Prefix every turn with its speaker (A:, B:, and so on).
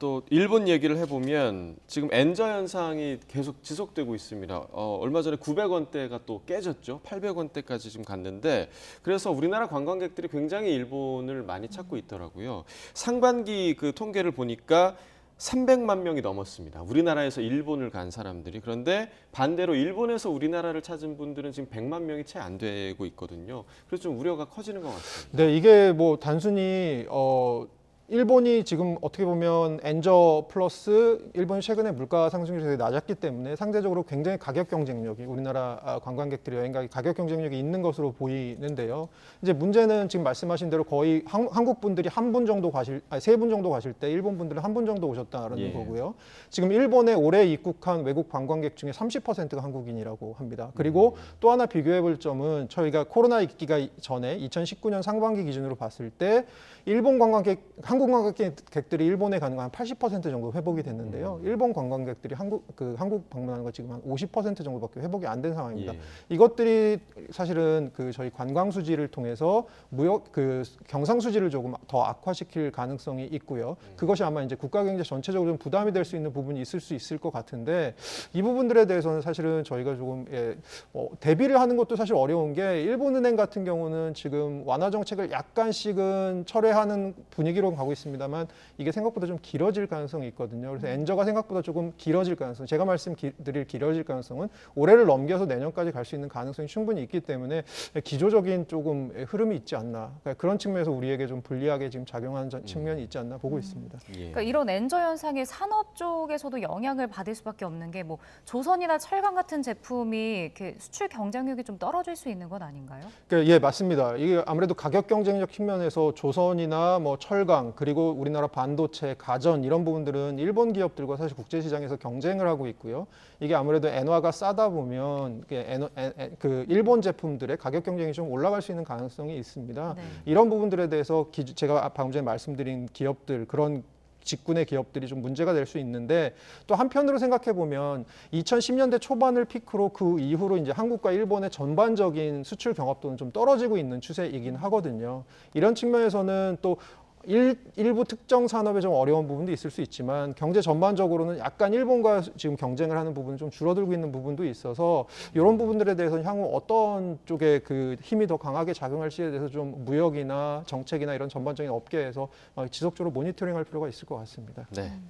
A: 또 일본 얘기를 해보면 지금 엔저 현상이 계속 지속되고 있습니다. 얼마 전에 900원대가 또 깨졌죠. 800원대까지 지금 갔는데 그래서 우리나라 관광객들이 굉장히 일본을 많이 찾고 있더라고요. 상반기 그 통계를 보니까 300만 명이 넘었습니다. 우리나라에서 일본을 간 사람들이. 그런데 반대로 일본에서 우리나라를 찾은 분들은 지금 100만 명이 채 안 되고 있거든요. 그래서 좀 우려가 커지는 것 같습니다.
B: 네, 이게 뭐 단순히 일본이 지금 어떻게 보면 엔저 플러스 일본이 최근에 물가 상승률이 되게 낮았기 때문에 상대적으로 굉장히 가격 경쟁력이 우리나라 관광객들이 여행 가기 가격 경쟁력이 있는 것으로 보이는데요. 이제 문제는 지금 말씀하신 대로 거의 한국 분들이 한 분 정도 세 분 정도 가실 때 일본 분들은 한 분 정도 오셨다라는
A: 예.
B: 거고요. 지금 일본에 올해 입국한 외국 관광객 중에 30%가 한국인이라고 합니다. 그리고 또 하나 비교해 볼 점은 저희가 코로나 있기가 전에 2019년 상반기 기준으로 봤을 때 한국 관광객들이 일본에 가는 거 한 80% 정도 회복이 됐는데요. 일본 관광객들이 한국 방문하는 거 지금 한 50% 정도밖에 회복이 안 된 상황입니다.
A: 예.
B: 이것들이 사실은 저희 관광 수지를 통해서 경상 수지를 조금 더 악화시킬 가능성이 있고요. 그것이 아마 이제 국가 경제 전체적으로 좀 부담이 될 수 있는 부분이 있을 수 있을 것 같은데 이 부분들에 대해서는 사실은 저희가 조금 대비를 하는 것도 사실 어려운 게 일본은행 같은 경우는 지금 완화 정책을 약간씩은 철회하는 분위기로 가고 있습니다만 이게 생각보다 좀 길어질 가능성이 있거든요. 그래서 엔저가 생각보다 조금 길어질 가능성, 제가 말씀드릴 길어질 가능성은 올해를 넘겨서 내년까지 갈 수 있는 가능성이 충분히 있기 때문에 기조적인 조금 흐름이 있지 않나. 그러니까 그런 측면에서 우리에게 좀 불리하게 지금 작용하는 측면이 있지 않나 보고 있습니다.
A: 예.
C: 그러니까 이런 엔저 현상이 산업 쪽에서도 영향을 받을 수밖에 없는 게 뭐 조선이나 철강 같은 제품이 이렇게 수출 경쟁력이 좀 떨어질 수 있는 건 아닌가요?
B: 그러니까 예, 맞습니다. 이게 아무래도 가격 경쟁력 측면에서 조선이나 뭐 철강 그리고 우리나라 반도체, 가전 이런 부분들은 일본 기업들과 사실 국제 시장에서 경쟁을 하고 있고요. 이게 아무래도 엔화가 싸다 보면 일본 제품들의 가격 경쟁이 좀 올라갈 수 있는 가능성이 있습니다.
C: 네.
B: 이런 부분들에 대해서 제가 방금 전에 말씀드린 기업들 그런 직군의 기업들이 좀 문제가 될 수 있는데 또 한편으로 생각해 보면 2010년대 초반을 피크로 그 이후로 이제 한국과 일본의 전반적인 수출 경합도는 좀 떨어지고 있는 추세이긴 하거든요. 이런 측면에서는 또 일부 특정 산업에 좀 어려운 부분도 있을 수 있지만 경제 전반적으로는 약간 일본과 지금 경쟁을 하는 부분은 좀 줄어들고 있는 부분도 있어서 이런 부분들에 대해서는 향후 어떤 쪽에 힘이 더 강하게 작용할지에 대해서 좀 무역이나 정책이나 이런 전반적인 업계에서 지속적으로 모니터링할 필요가 있을 것 같습니다.
A: 네.